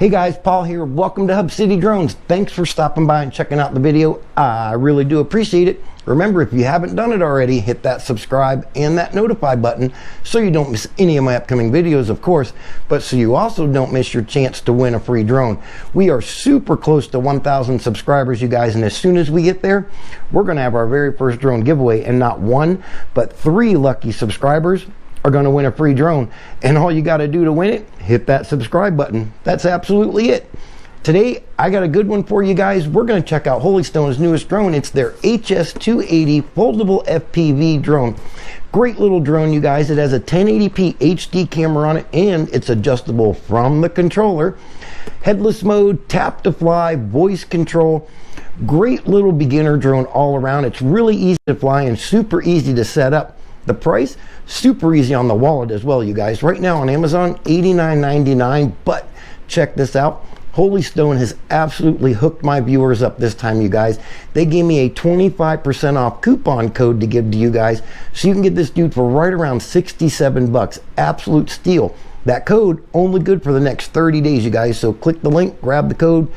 Hey guys, Paul here. Welcome to Hub City Drones. Thanks for stopping by and checking out the video. I really do appreciate it. Remember, if you haven't done it already, hit that subscribe and that notify button so you don't miss any of my upcoming videos, of course, but so you also don't miss your chance to win a free drone. We are super close to 1,000 subscribers, you guys, and as soon as we get there, we're going to have our very first drone giveaway, and not one, but 3 lucky subscribers are going to win a free drone. And all you got to do to win it, hit that subscribe button. That's absolutely it. Today I got a good one for you guys. We're going to check out Holy Stone's newest drone. It's their HS280 foldable FPV drone. Great little drone, you guys. It has a 1080p HD camera on it, and it's adjustable from the controller. Headless mode, tap to fly, voice control. Great little beginner drone all around. It's really easy to fly and super easy to set up. The price, super easy on the wallet as well, you guys. Right now on Amazon, $89.99, but check this out. Holy Stone has absolutely hooked my viewers up this time, you guys. They gave me a 25% off coupon code to give to you guys, so you can get this dude for right around 67 bucks. Absolute steal. That code only good for the next 30 days, you guys. So click the link, grab the code,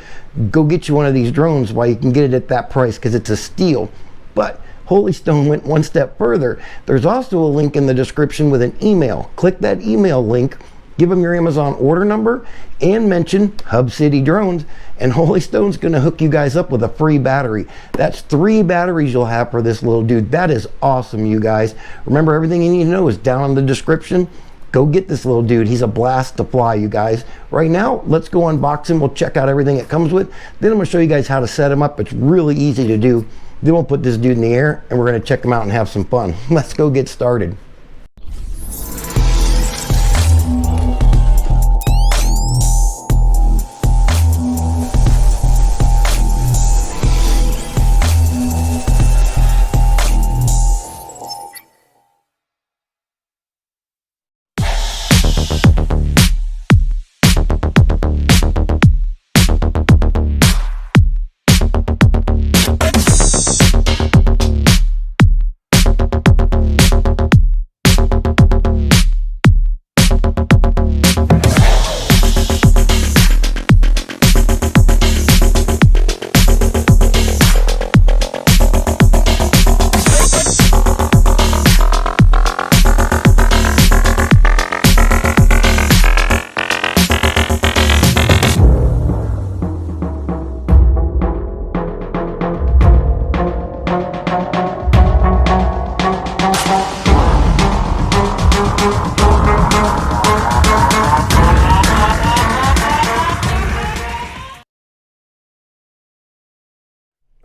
go get you one of these drones while you can get it at that price, because it's a steal. But Holy Stone went one step further. There's also a link in the description with an email. Click that email link, give them your Amazon order number, and mention Hub City Drones, and Holy Stone's gonna hook you guys up with a free battery. That's 3 batteries you'll have for this little dude. That is awesome, you guys. Remember, everything you need to know is down in the description. Go get this little dude. He's a blast to fly, you guys. Right now, let's go unbox him. We'll check out everything it comes with. Then I'm gonna show you guys how to set him up. It's really easy to do. Then we'll put this dude in the air and we're going to check him out and have some fun. Let's go get started.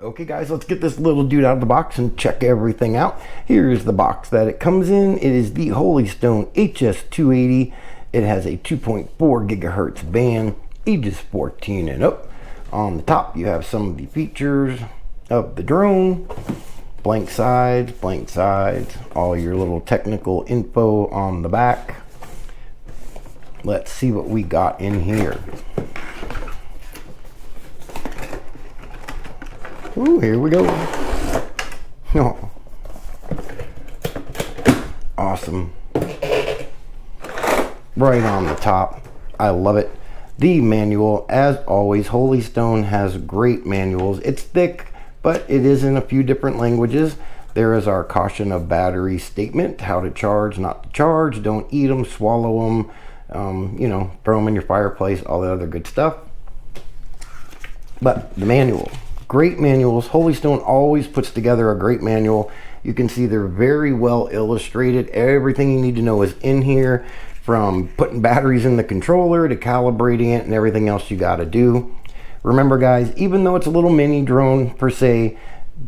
Okay guys, let's get this little dude out of the box and check everything out. Here's the box that it comes in. It is the Holy Stone HS280. It has a 2.4 gigahertz band, ages 14 and up. On the top you have some of the features of the drone. Blank sides, all your little technical info on the back. Let's see what we got in here. Ooh, here we go. Oh. Awesome. Right on the top. I love it. The manual, as always, Holy Stone has great manuals. It's thick, but it is in a few different languages. There is our caution of battery statement, how to charge, not to charge, don't eat them, swallow them, you know, throw them in your fireplace, all that other good stuff. But the manual. Great manuals. Holy Stone always puts together a great manual. You can see they're very well illustrated. Everything you need to know is in here, from putting batteries in the controller to calibrating it and everything else you got to do. Remember guys, even though it's a little mini drone per se,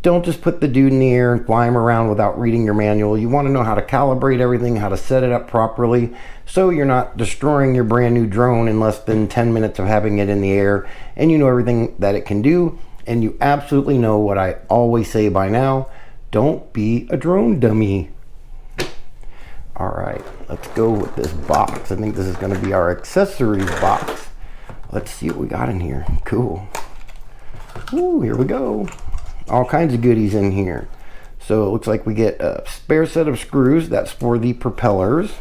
don't just put the dude in the air and fly him around without reading your manual. You want to know how to calibrate everything, how to set it up properly, so you're not destroying your brand new drone in less than 10 minutes of having it in the air, and you know everything that it can do. And you absolutely know what I always say by now, don't be a drone dummy. All right, let's go with this box. I think this is going to be our accessories box. Let's see what we got in here. Cool. Ooh, here we go. All kinds of goodies in here. So it looks like we get a spare set of screws. That's for the propellers.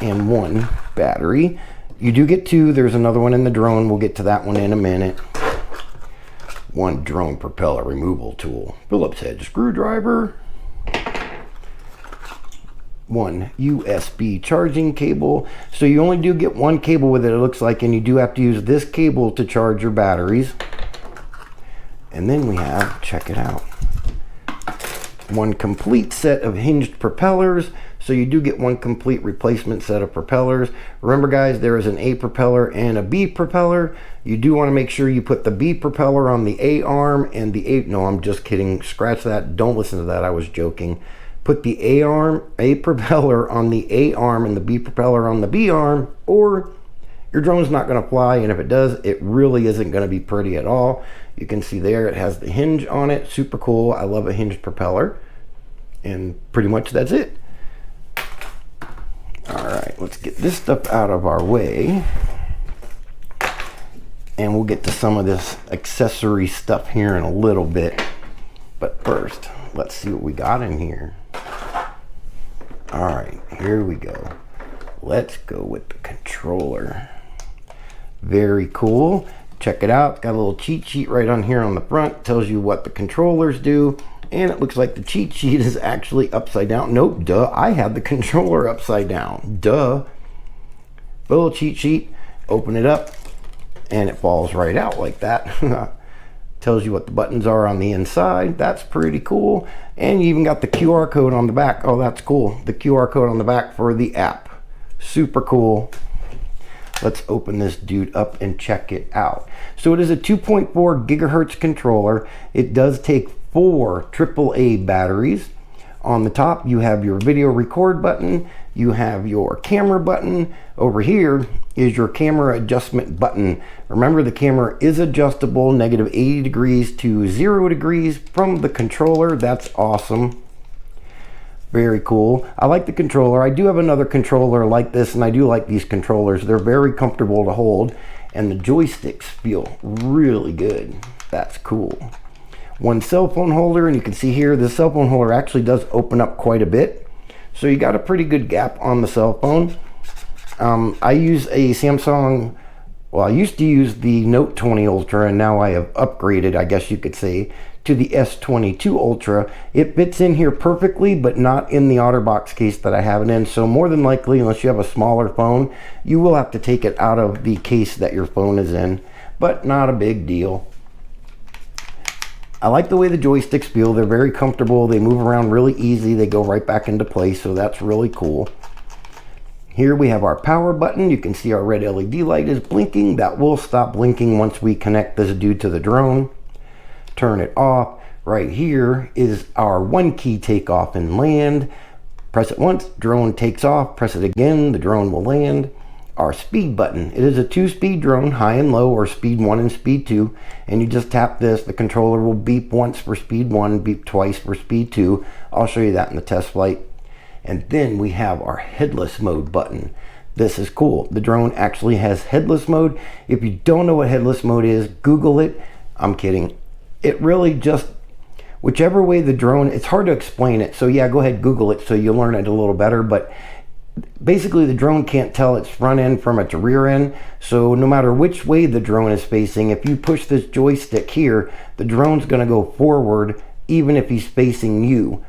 And one battery. You do get two. There's another one in the drone. We'll get to that one in a minute. One drone propeller removal tool. Phillips head screwdriver. One USB charging cable. So you only do get one cable with it, it looks like, and you do have to use this cable to charge your batteries. And then we have, check it out, one complete set of hinged propellers. So you do get one complete replacement set of propellers. Remember guys, there is an A propeller and a B propeller. You do want to make sure you put the B propeller on the A arm and the A, no, I'm just kidding, scratch that, don't listen to that, I was joking. Put the A propeller on the A arm and the B propeller on the B arm, or your drone's not going to fly, and if it does, it really isn't going to be pretty at all. You can see there it has the hinge on it, super cool. I love a hinged propeller, and pretty much that's it. All right, let's get this stuff out of our way, and we'll get to some of this accessory stuff here in a little bit. But first, let's see what we got in here. All right, here we go. Let's go with the controller. Very cool. Check it out. It's got a little cheat sheet right on here on the front. Tells you what the controllers do. And it looks like the cheat sheet is actually upside down. Nope, duh. I had the controller upside down. Duh. Little cheat sheet. Open it up. And it falls right out like that. Tells you what the buttons are on the inside. That's pretty cool. And you even got the QR code on the back. Oh, that's cool. The QR code on the back for the app. Super cool. Let's open this dude up and check it out. So it is a 2.4 gigahertz controller. It does take 4 AAA batteries. On the top, you have your video record button. You have your camera button. Over here is your camera adjustment button. Remember, the camera is adjustable, negative 80 degrees to 0 degrees from the controller. That's awesome. Very cool. I like the controller. I do have another controller like this, and I do like these controllers. They're very comfortable to hold, and the joysticks feel really good. That's cool. One cell phone holder, and you can see here, the cell phone holder actually does open up quite a bit. So you got a pretty good gap on the cell phone. I use a Samsung, well, I used to use the Note 20 Ultra, and now I have upgraded, I guess you could say, to the S22 Ultra. It fits in here perfectly, but not in the OtterBox case that I have it in. So more than likely, unless you have a smaller phone, you will have to take it out of the case that your phone is in, but not a big deal. I like the way the joysticks feel. They're very comfortable. They move around really easy. They go right back into place, so that's really cool. Here we have our power button. You can see our red LED light is blinking. That will stop blinking once we connect this dude to the drone. Turn it off. Right here is our 1-key takeoff and land. Press it once, drone takes off. Press it again, the drone will land. Our speed button. It is a 2-speed drone, high and low, or speed 1 and speed 2. And you just tap this, the controller will beep once for speed 1, beep twice for speed 2. I'll show you that in the test flight. And then we have our headless mode button. This is cool. The drone actually has headless mode. If you don't know what headless mode is, Google it. I'm kidding. It really just, whichever way the drone, it's hard to explain it. So yeah, go ahead, Google it so you'll learn it a little better. But basically the drone can't tell its front end from its rear end. So no matter which way the drone is facing, if you push this joystick here, the drone's gonna go forward even if he's facing you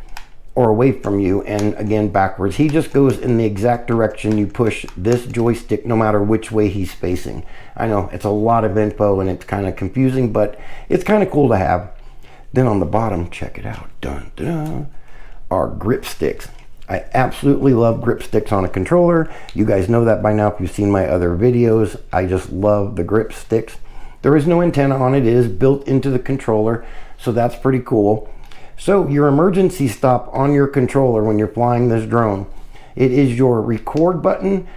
or away from you, and again backwards. He just goes in the exact direction you push this joystick no matter which way he's facing. I know it's a lot of info and it's kind of confusing, but it's kind of cool to have. Then on the bottom, check it out, dun, dun, our grip sticks. I absolutely love grip sticks on a controller. You guys know that by now if you've seen my other videos. I just love the grip sticks. There is no antenna on it. It is built into the controller, so that's pretty cool. So your emergency stop on your controller when you're flying this drone, it is your record button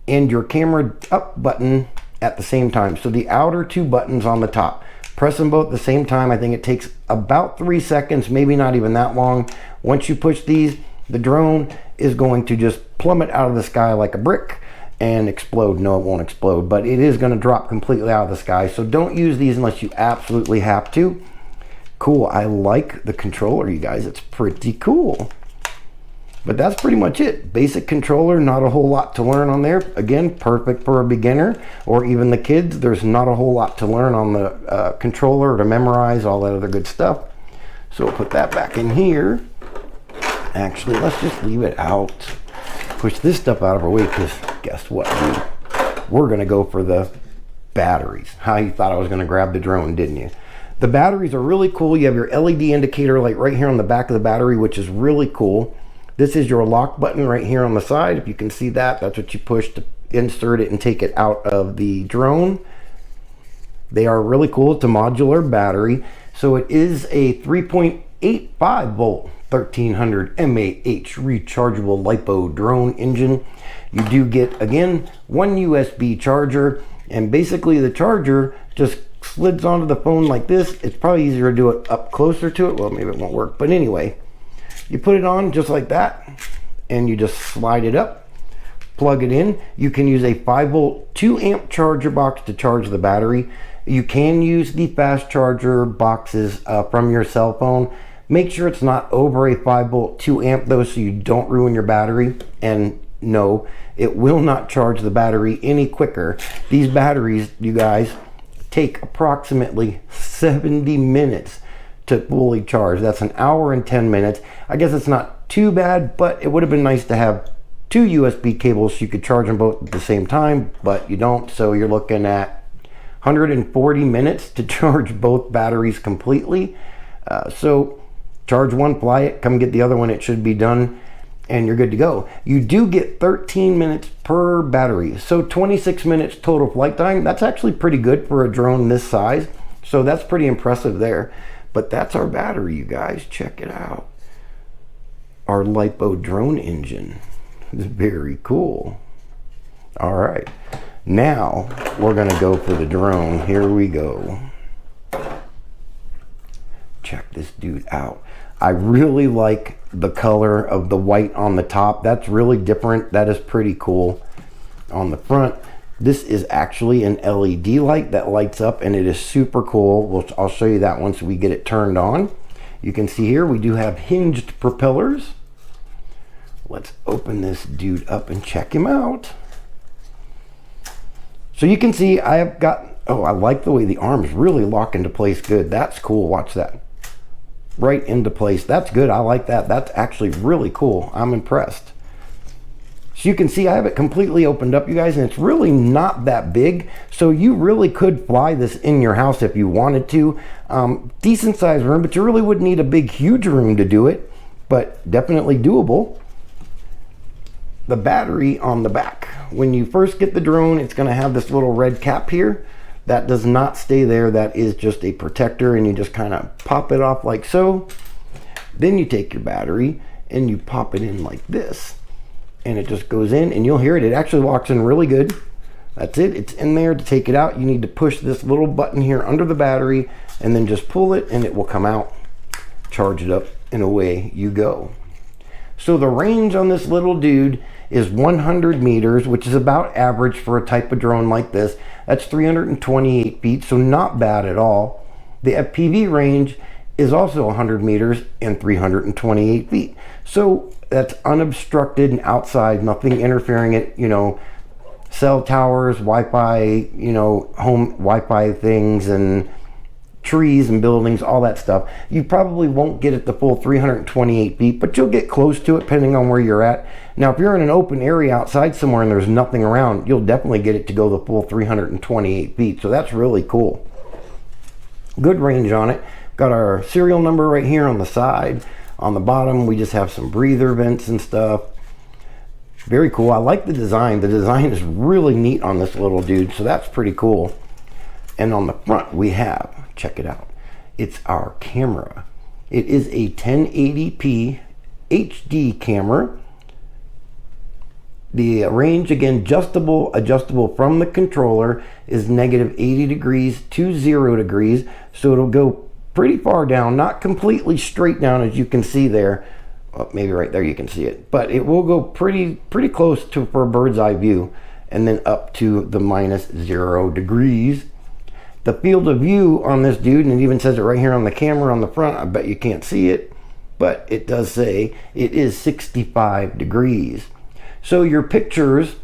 and your camera up button at the same time. So the outer 2 buttons on the top, press them both at the same time. I think it takes about 3 seconds, maybe not even that long. Once you push these, the drone is going to just plummet out of the sky like a brick and explode. No, it won't explode, but it is going to drop completely out of the sky. So don't use these unless you absolutely have to. Cool. I like the controller, you guys. It's pretty cool. But that's pretty much it. Basic controller, not a whole lot to learn on there. Again, perfect for a beginner or even the kids. There's not a whole lot to learn on the controller, to memorize, all that other good stuff. So we'll put that back in here. Actually, let's just leave it out. Push this stuff out of our way, because guess what, dude? We're gonna go for the batteries. How you thought I was gonna grab the drone, didn't you? The batteries are really cool. You have your LED indicator light right here on the back of the battery, which is really cool. This is your lock button right here on the side. If you can see that, that's what you push to insert it and take it out of the drone. They are really cool. It's a modular battery. So it is a 3.85 volt 1300 mAh rechargeable LiPo drone engine. You do get, again, one USB charger, and basically the charger just slides onto the phone like this. It's probably easier to do it up closer to it. Well, maybe it won't work, but anyway, you put it on just like that, and you just slide it up, plug it in. You can use a 5 volt 2 amp charger box to charge the battery. You can use the fast charger boxes from your cell phone. Make sure it's not over a 5 volt 2 amp though, so you don't ruin your battery. And no, it will not charge the battery any quicker. These batteries, you guys, take approximately 70 minutes to fully charge. That's an hour and 10 minutes. I guess it's not too bad, but it would have been nice to have 2 USB cables so you could charge them both at the same time, but you don't. So you're looking at 140 minutes to charge both batteries completely. So charge one, fly it, come get the other one. It should be done and you're good to go. You do get 13 minutes per battery. So 26 minutes total flight time. That's actually pretty good for a drone this size. So that's pretty impressive there. But that's our battery, you guys. Check it out. Our LiPo drone engine. It's very cool. All right. Now we're gonna go for the drone. Here we go. Check this dude out. I really like the color of the white on the top. That's really different. That is pretty cool. On the front, this is actually an LED light that lights up, and it is super cool. I'll show you that once we get it turned on. You can see here we do have hinged propellers. Let's open this dude up and check him out. So you can see I have got, oh, I like the way the arms really lock into place good. That's cool. Watch that. Right into place. That's good. I like that. That's actually really cool. I'm impressed. So you can see I have it completely opened up, you guys, and it's really not that big. So you really could fly this in your house if you wanted to. Decent sized room, but you really wouldn't need a big, huge room to do it, but definitely doable. The battery on the back. When you first get the drone, it's going to have this little red cap here. That does not stay there. That is just a protector, and you just kind of pop it off like so. Then you take your battery and you pop it in like this, and it just goes in, and you'll hear it. It actually locks in really good. That's it. It's in there. To take it out, you need to push this little button here under the battery and then just pull it, and it will come out, charge it up, and away you go. So the range on this little dude is 100 meters, which is about average for a type of drone like this. That's 328 feet, so not bad at all. The FPV range is also 100 meters and 328 feet. So that's unobstructed and outside, nothing interfering it, you know, cell towers, Wi-Fi, you know, home Wi-Fi things and trees and buildings, all that stuff. You probably won't get it the full 328 feet, but you'll get close to it depending on where you're at. Now, if you're in an open area outside somewhere and there's nothing around, you'll definitely get it to go the full 328 feet. So that's really cool. Good range on it. Got our serial number right here on the side. On the bottom, we just have some breather vents and stuff. Very cool. I like the design. The design is really neat on this little dude, so that's pretty cool. And on the front, we have, check it out, it's our camera. It is a 1080p HD camera. The range, again, adjustable from the controller, is -80 degrees to 0 degrees. So it'll go pretty far down, not completely straight down as you can see there. Well, maybe right there you can see it, but it will go pretty close to for a bird's eye view, and then up to the -0 degrees. The field of view on this dude, and it even says it right here on the camera on the front, I bet you can't see it, but it does say it is 65 degrees. So your pictures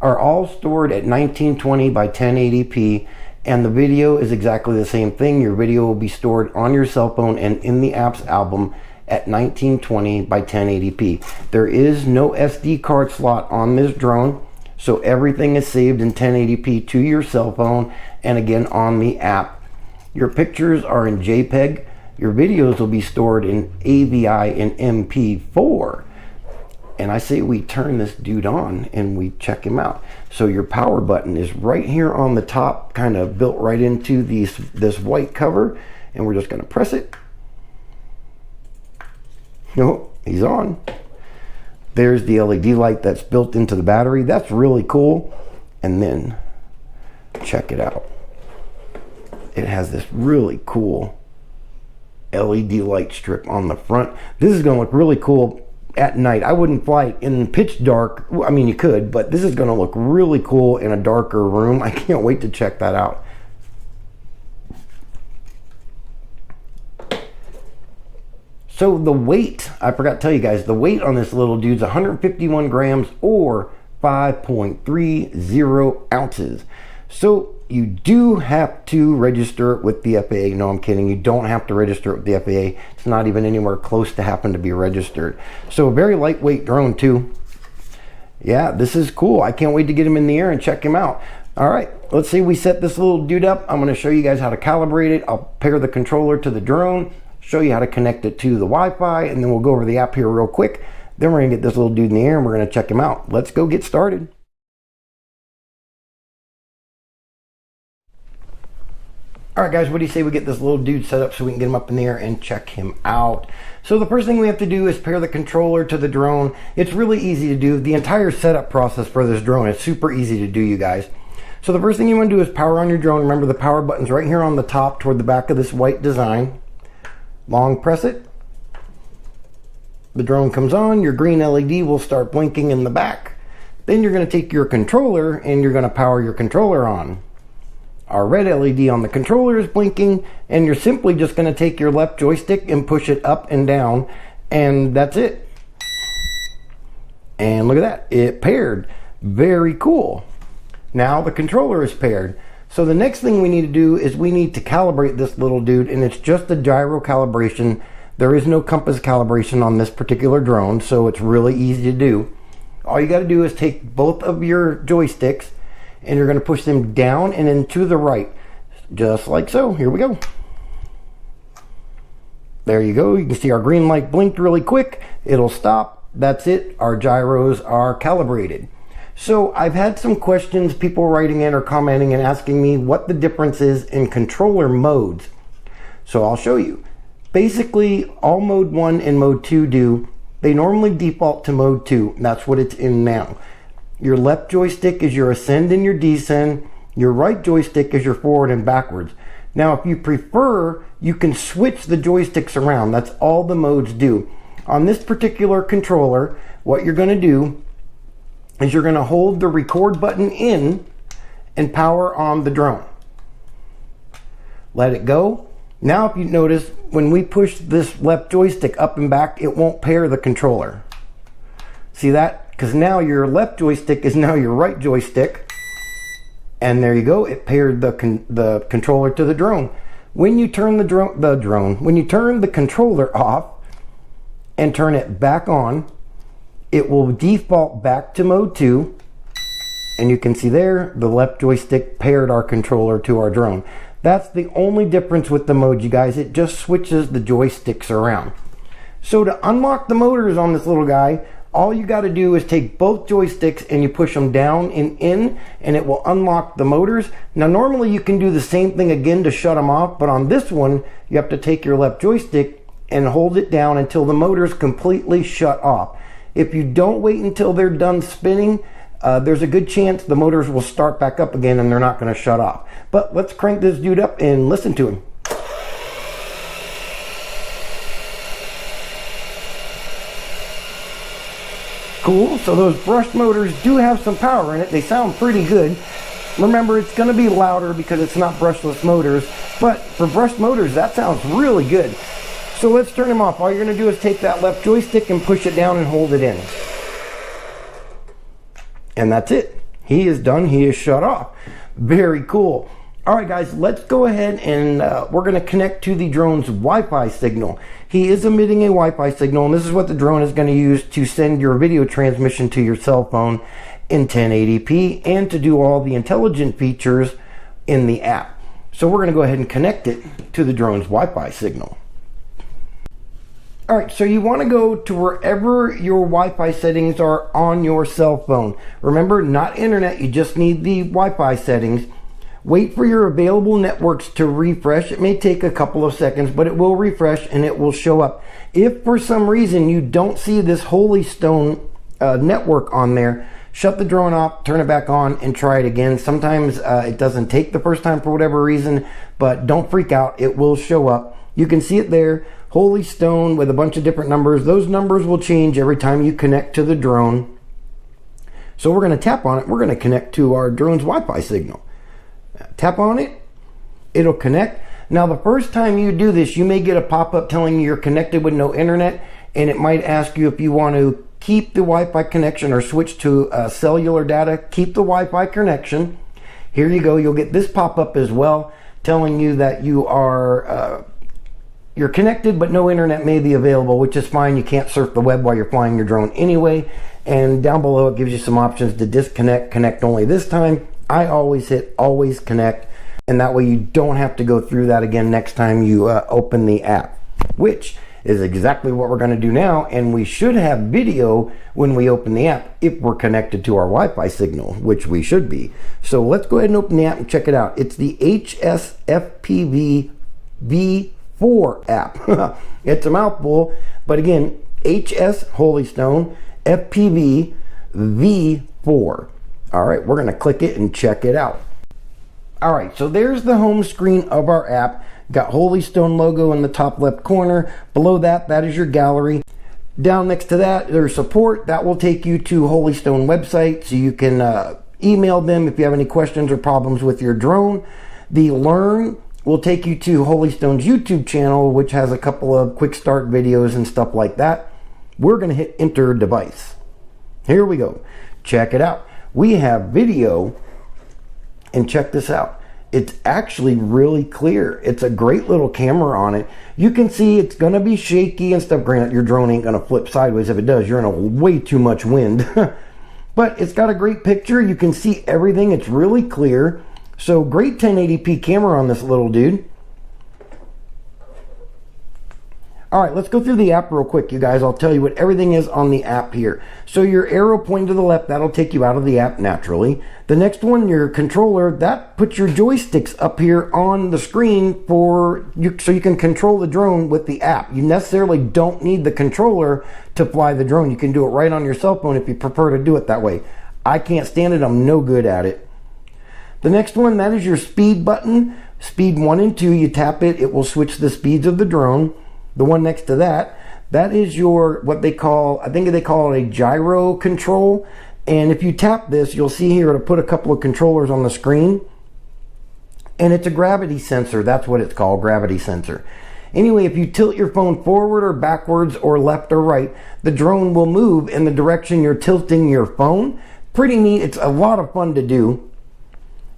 are all stored at 1920 by 1080p, and the video is exactly the same thing. Your video will be stored on your cell phone and in the apps album at 1920 by 1080p. There is no SD card slot on this drone, so everything is saved in 1080p to your cell phone and again on the app. Your pictures are in JPEG. Your videos will be stored in AVI and MP4. And I say we turn this dude on and we check him out. So your power button is right here on the top, kind of built right into this white cover, and we're just going to press it. Oh, he's on. There's the LED light that's built into the battery. That's really cool. And then check it out. It has this really cool LED light strip on the front. This is going to look really cool at night. I wouldn't fly it in pitch dark. I mean, you could, but this is going to look really cool in a darker room. I can't wait to check that out. So the weight, I forgot to tell you guys, the weight on this little dude's 151 grams or 5.30 ounces. So you do have to register it with the FAA. No, I'm kidding. You don't have to register it with the FAA. It's not even anywhere close to happen to be registered. So a very lightweight drone too. Yeah, this is cool. I can't wait to get him in the air and check him out. All right, let's see. We set this little dude up. I'm going to show you guys how to calibrate it. I'll pair the controller to the drone, show you how to connect it to the Wi-Fi, and then we'll go over the app here real quick. Then we're going to get this little dude in the air and we're going to check him out. Let's go get started. All right, guys, what do you say we get this little dude set up so we can get him up in the air and check him out? So the first thing we have to do is pair the controller to the drone. It's really easy to do. The entire setup process for this drone is super easy to do, you guys. So the first thing you want to do is power on your drone. Remember, the power button's right here on the top toward the back of this white design. Long press it. The drone comes on. Your green LED will start blinking in the back. Then you're going to take your controller and you're going to power your controller on. Our red LED on the controller is blinking, and you're simply just going to take your left joystick and push it up and down, and that's it. And look at that, it paired. Very cool. Now the controller is paired. So the next thing we need to do is we need to calibrate this little dude, and it's just a gyro calibration. There is no compass calibration on this particular drone, so it's really easy to do. All you got to do is take both of your joysticks and you're going to push them down and then to the right, just like so. Here we go. There you go. You can see our green light blinked really quick. It'll stop. That's it. Our gyros are calibrated. So I've had some questions, people writing in or commenting and asking me what the difference is in controller modes. So I'll show you. Basically, all mode 1 and mode 2 do. They normally default to mode 2. That's what it's in now. Your left joystick is your ascend and your descend. Your right joystick is your forward and backwards. Now, if you prefer, you can switch the joysticks around. That's all the modes do. On this particular controller, what you're going to do is you're going to hold the record button in and power on the drone. Let it go. Now, if you notice, when we push this left joystick up and back, it won't pair the controller. See that? Because now your left joystick is now your right joystick, and there you go. It paired the controller to the drone. When you turn when you turn the controller off and turn it back on, it will default back to mode 2, and you can see there the left joystick paired our controller to our drone. That's the only difference with the mode, you guys. It just switches the joysticks around. So to unlock the motors on this little guy, all you got to do is take both joysticks and you push them down and in, and it will unlock the motors. Now normally you can do the same thing again to shut them off, but on this one you have to take your left joystick and hold it down until the motors completely shut off. If you don't wait until they're done spinning, there's a good chance the motors will start back up again and they're not going to shut off. But let's crank this dude up and listen to him. Cool. So those brushed motors do have some power in it. They sound pretty good. Remember, it's going to be louder because it's not brushless motors, but for brushed motors, that sounds really good. So let's turn him off. All you're going to do is take that left joystick and push it down and hold it in. And that's it. He is done. He is shut off. Very cool. All right, guys, let's go ahead and we're going to connect to the drone's Wi-Fi signal. He is emitting a Wi-Fi signal, and this is what the drone is going to use to send your video transmission to your cell phone in 1080p and to do all the intelligent features in the app. So we're going to go ahead and connect it to the drone's Wi-Fi signal. All right, so you want to go to wherever your Wi-Fi settings are on your cell phone. Remember, not internet, you just need the Wi-Fi settings. Wait for your available networks to refresh. It may take a couple of seconds, but it will refresh and it will show up. If for some reason you don't see this Holy Stone network on there, shut the drone off, turn it back on, and try it again. Sometimes it doesn't take the first time for whatever reason, but don't freak out. It will show up. You can see it there, Holy Stone with a bunch of different numbers. Those numbers will change every time you connect to the drone. So we're going to tap on it. We're going to connect to our drone's Wi-Fi signal. Tap on it, it'll connect. Now the first time you do this, you may get a pop-up telling you you're connected with no internet, and it might ask you if you want to keep the Wi-Fi connection or switch to cellular data. Keep the Wi-Fi connection. Here you go. You'll get this pop-up as well, telling you that you are you're connected, but no internet may be available, which is fine. You can't surf the web while you're flying your drone anyway. And down below it gives you some options to disconnect, connect only this time. I always hit always connect, and that way you don't have to go through that again next time you open the app, which is exactly what we're going to do now. And we should have video when we open the app if we're connected to our Wi-Fi signal, which we should be. So let's go ahead and open the app and check it out. It's the HS FPV V4 app. It's a mouthful, but again, HS Holy Stone FPV V4. All right, we're going to click it and check it out. All right, so there's the home screen of our app. Got Holy Stone logo in the top left corner. Below that, that is your gallery. Down next to that, there's support. That will take you to Holy Stone website, so you can email them if you have any questions or problems with your drone. The Learn will take you to Holy Stone's YouTube channel, which has a couple of quick start videos and stuff like that. We're going to hit enter device. Here we go. Check it out. We have video, and check this out. It's actually really clear. It's a great little camera on it. You can see it's going to be shaky and stuff. Granted, your drone ain't going to flip sideways. If it does, you're in a way too much wind. But it's got a great picture. You can see everything. It's really clear. So great 1080p camera on this little dude. All right, let's go through the app real quick, you guys. I'll tell you what everything is on the app here. So your arrow pointing to the left, that'll take you out of the app naturally. The next one, your controller, that puts your joysticks up here on the screen for you, so you can control the drone with the app. You necessarily don't need the controller to fly the drone. You can do it right on your cell phone if you prefer to do it that way. I can't stand it. I'm no good at it. The next one, that is your speed button. Speed 1 and 2, you tap it, it will switch the speeds of the drone. The one next to that, that is your, what they call, I think they call it a gyro control. And if you tap this, you'll see here it'll put a couple of controllers on the screen. And it's a gravity sensor. That's what it's called, gravity sensor. Anyway, if you tilt your phone forward or backwards or left or right, the drone will move in the direction you're tilting your phone. Pretty neat. It's a lot of fun to do.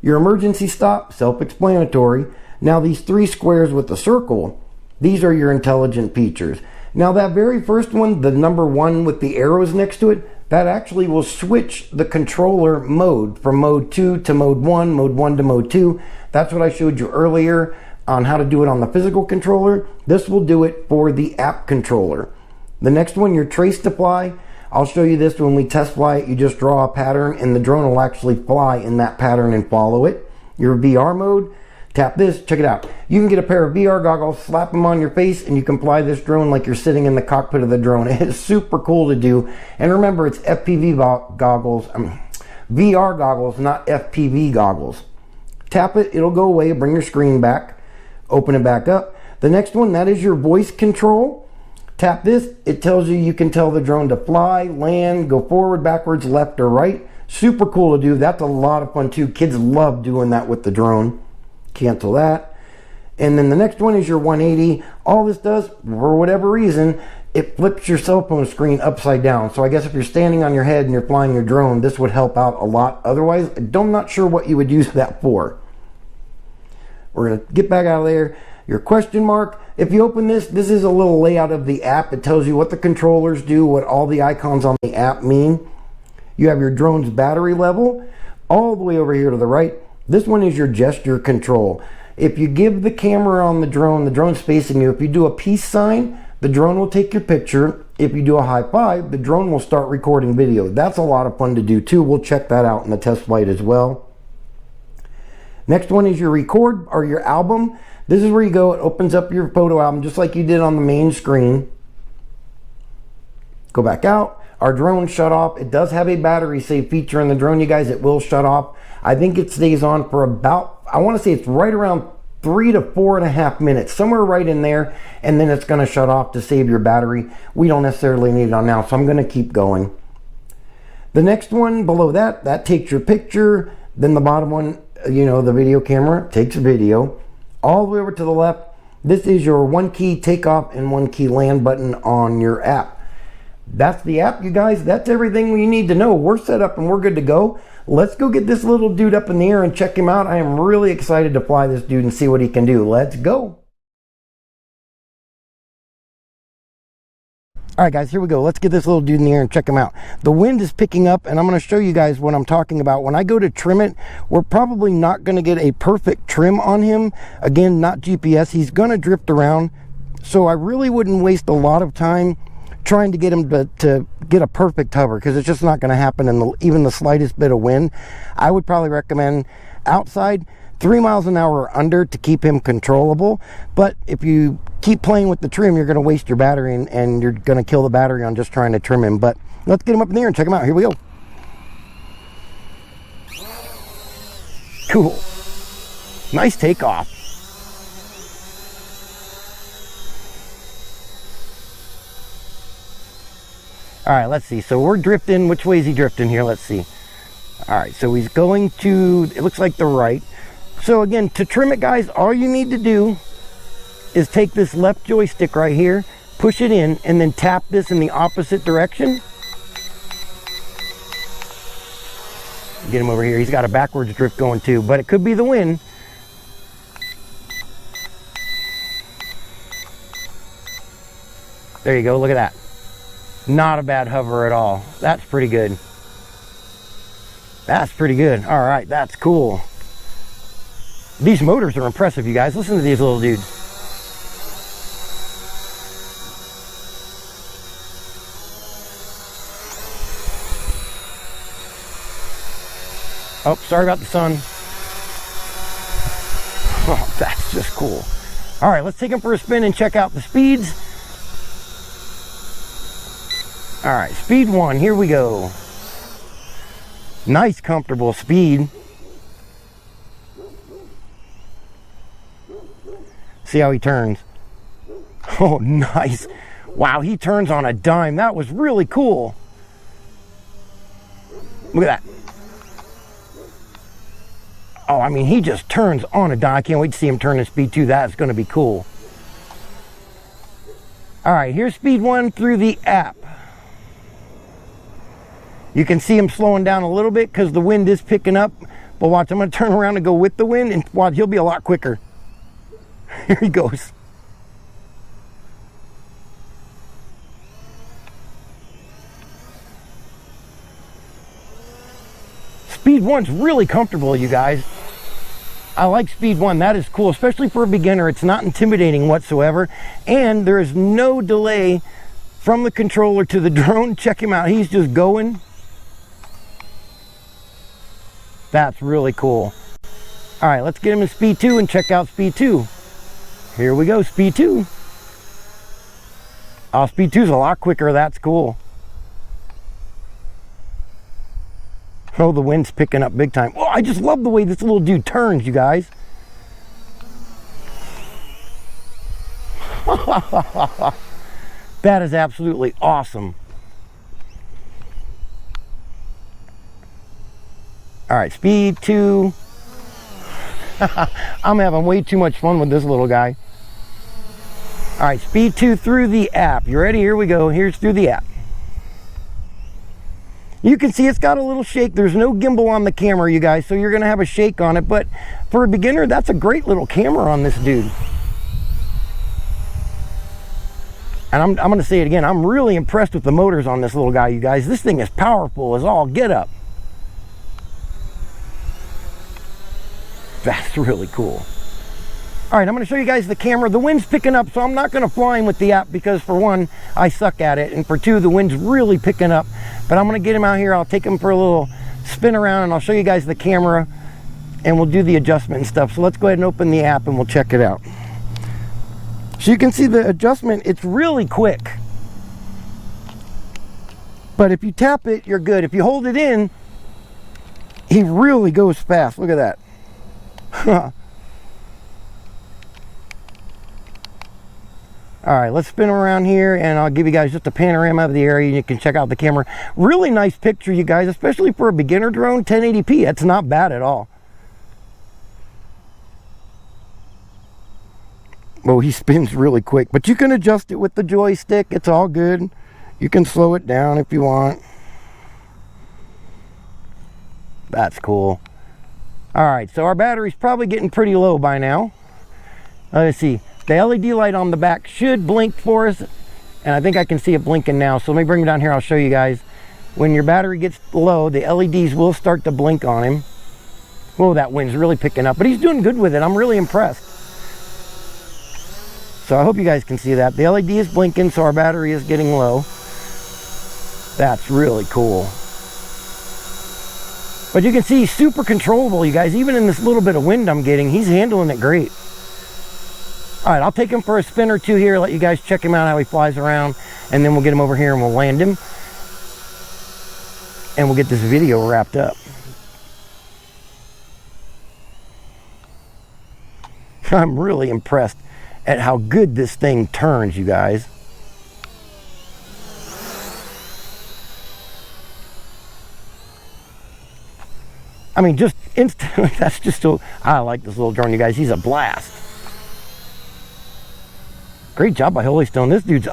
Your emergency stop, self-explanatory. Now these three squares with the circle, these are your intelligent features. Now that very first one, the number 1 with the arrows next to it, that actually will switch the controller mode from mode 2 to mode 1, mode 1 to mode 2. That's what I showed you earlier on how to do it on the physical controller. This will do it for the app controller. The next one, your trace to fly. I'll show you this when we test fly it. You just draw a pattern and the drone will actually fly in that pattern and follow it. Your VR mode. Tap this, check it out. You can get a pair of VR goggles, slap them on your face, and you can fly this drone like you're sitting in the cockpit of the drone. It's super cool to do. And remember, it's FPV goggles, VR goggles, not FPV goggles. Tap it, it'll go away, bring your screen back, open it back up. The next one, that is your voice control. Tap this, it tells you can tell the drone to fly, land, go forward, backwards, left, or right. Super cool to do. That's a lot of fun too. Kids love doing that with the drone. Cancel that. And then the next one is your 180. All this does, for whatever reason, it flips your cell phone screen upside down. So I guess if you're standing on your head and you're flying your drone, this would help out a lot. Otherwise, I'm not sure what you would use that for. We're going to get back out of there. Your question mark. If you open this, this is a little layout of the app. It tells you what the controllers do, what all the icons on the app mean. You have your drone's battery level. All the way over here to the right, this one is your gesture control. If you give the camera on the drone's facing you. If you do a peace sign, the drone will take your picture. If you do a high five, the drone will start recording video. That's a lot of fun to do too. We'll check that out in the test flight as well. Next one is your record or your album. This is where you go. It opens up your photo album just like you did on the main screen. Go back out. Our drone shut off. It does have a battery save feature in the drone, you guys. It will shut off. I think it stays on for about, I want to say it's right around 3 to 4.5 minutes, somewhere right in there, and then it's going to shut off to save your battery. We don't necessarily need it on now, so I'm going to keep going. The next one below that, that takes your picture. Then the bottom one, you know, the video camera takes video. All the way over to the left, this is your 1-key takeoff and 1-key land button on your app. That's the app, you guys. That's everything we need to know. We're set up and we're good to go. Let's go get this little dude up in the air and check him out. I am really excited to fly this dude and see what he can do. Let's go. All right, guys, here we go. Let's get this little dude in the air and check him out. The wind is picking up, and I'm going to show you guys what I'm talking about. When I go to trim it, we're probably not going to get a perfect trim on him. Again, not GPS. He's going to drift around, so I really wouldn't waste a lot of time trying to get him to get a perfect hover, because it's just not going to happen in even the slightest bit of wind. I would probably recommend outside 3 miles an hour or under to keep him controllable. But if you keep playing with the trim, you're going to waste your battery and you're going to kill the battery on just trying to trim him. But let's get him up in the air and check him out. Here we go. Cool. Nice takeoff. All right, let's see. So we're drifting. Which way is he drifting here? Let's see. All right, so he's going to, it looks like the right. So again, to trim it, guys, all you need to do is take this left joystick right here, push it in, and then tap this in the opposite direction. Get him over here. He's got a backwards drift going too, but it could be the wind. There you go. Look at that. Not a bad hover at all. That's pretty good. That's pretty good. All right, that's cool. These motors are impressive, you guys. Listen to these little dudes. Oh, sorry about the sun. Oh, that's just cool. All right, let's take him for a spin and check out the speeds. All right, speed 1, here we go. Nice, comfortable speed. See how he turns. Oh, nice. Wow, he turns on a dime. That was really cool. Look at that. Oh, I mean, he just turns on a dime. I can't wait to see him turn in speed 2. That's going to be cool. All right, here's speed 1 through the app. You can see him slowing down a little bit because the wind is picking up. But watch, I'm going to turn around and go with the wind, and watch, he'll be a lot quicker. Here he goes. Speed 1's really comfortable, you guys. I like speed 1. That is cool, especially for a beginner. It's not intimidating whatsoever. And there is no delay from the controller to the drone. Check him out. He's just going. That's really cool. All right, let's get him in speed 2 and check out speed 2. Here we go, speed 2. Oh, speed 2 is a lot quicker. That's cool. Oh, the wind's picking up big time. Oh, I just love the way this little dude turns, you guys. That is absolutely awesome. All right, speed 2. I'm having way too much fun with this little guy. All right, speed 2 through the app. You ready? Here we go. Here's through the app. You can see it's got a little shake. There's no gimbal on the camera, you guys, so you're gonna have a shake on it, but for a beginner, that's a great little camera on this dude. And I'm gonna say it again, I'm really impressed with the motors on this little guy, you guys. This thing is powerful as all get up. That's really cool. All right, I'm gonna show you guys the camera. The wind's picking up, so I'm not gonna fly him with the app because for one, I suck at it, and for two, the wind's really picking up. But I'm gonna get him out here, I'll take him for a little spin around, and I'll show you guys the camera, and we'll do the adjustment and stuff. So let's go ahead and open the app and we'll check it out. So you can see the adjustment, it's really quick. But if you tap it, you're good. If you hold it in, he really goes fast. Look at that. All right, let's spin around here and I'll give you guys just a panorama of the area. You can check out the camera. Really nice picture, you guys, especially for a beginner drone, 1080p. That's not bad at all. Well, he spins really quick, but you can adjust it with the joystick. It's all good. You can slow it down if you want. That's cool. All right, so our battery's probably getting pretty low by now. Let's see. The LED light on the back should blink for us, and I think I can see it blinking now. So let me bring it down here, I'll show you guys. When your battery gets low, the LEDs will start to blink on him. Whoa, that wind's really picking up, but he's doing good with it. I'm really impressed. So I hope you guys can see that. The LED is blinking, so our battery is getting low. That's really cool. But you can see he's super controllable, you guys. Even in this little bit of wind I'm getting, he's handling it great. All right, I'll take him for a spin or two here, let you guys check him out how he flies around, and then we'll get him over here and we'll land him. And we'll get this video wrapped up. I'm really impressed at how good this thing turns, you guys. I mean, just instantly, that's just so, I like this little drone, you guys. He's a blast. Great job by Holy Stone. This dude's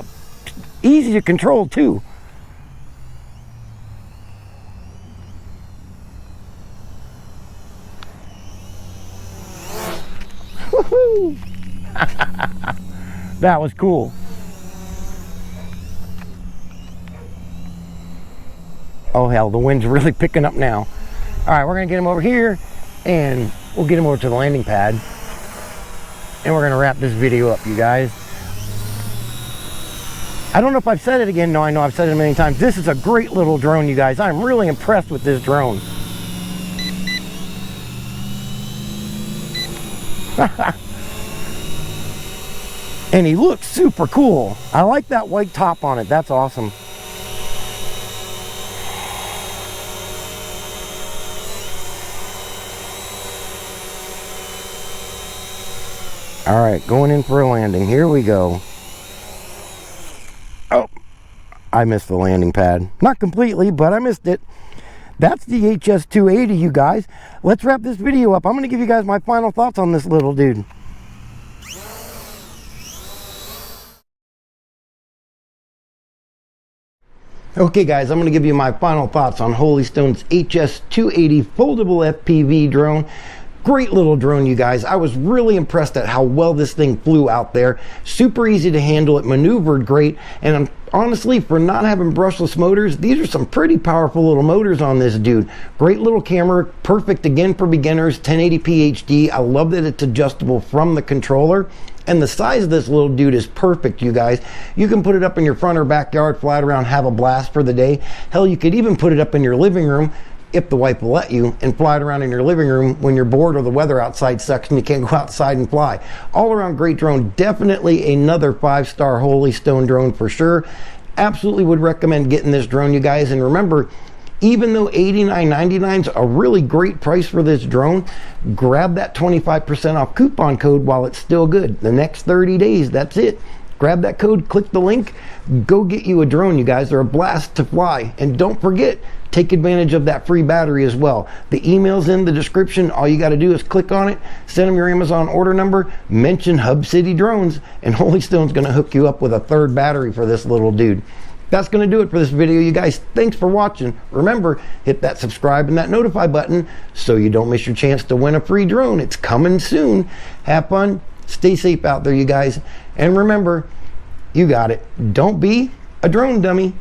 easy to control too. Woohoo! That was cool. Oh hell, the wind's really picking up now. All right, we're gonna get him over here and we'll get him over to the landing pad. And we're gonna wrap this video up, you guys. I don't know if I've said it again. No, I know I've said it many times. This is a great little drone, you guys. I'm really impressed with this drone. And he looks super cool. I like that white top on it. That's awesome. All right, going in for a landing. Here we go. Oh, I missed the landing pad. Not completely, but I missed it. That's the HS280, you guys. Let's wrap this video up. I'm going to give you guys my final thoughts on this little dude. Okay guys, I'm going to give you my final thoughts on Holy Stone's HS280 foldable FPV drone. Great little drone, you guys. I was really impressed at how well this thing flew out there. Super easy to handle. It maneuvered great. And honestly, for not having brushless motors, these are some pretty powerful little motors on this dude. Great little camera. Perfect again for beginners. 1080p HD. I love that it's adjustable from the controller. And the size of this little dude is perfect, you guys. You can put it up in your front or backyard, fly it around, have a blast for the day. Hell, you could even put it up in your living room, if the wife will let you, and fly it around in your living room when you're bored or the weather outside sucks and you can't go outside and fly. All around great drone. Definitely another 5-star Holy Stone drone for sure. Absolutely would recommend getting this drone, you guys. And remember, even though $89.99 is a really great price for this drone, grab that 25% off coupon code while it's still good. The next 30 days, that's it. grab that code, click the link, go get you a drone, you guys. They're a blast to fly. And don't forget, take advantage of that free battery as well. The email's in the description. All you got to do is click on it, send them your Amazon order number, mention Hub City Drones, and Holy Stone's going to hook you up with a third battery for this little dude. That's going to do it for this video, you guys. Thanks for watching. Remember, hit that subscribe and that notify button so you don't miss your chance to win a free drone. It's coming soon. Have fun. Stay safe out there, you guys. And remember, you got it. Don't be a drone dummy.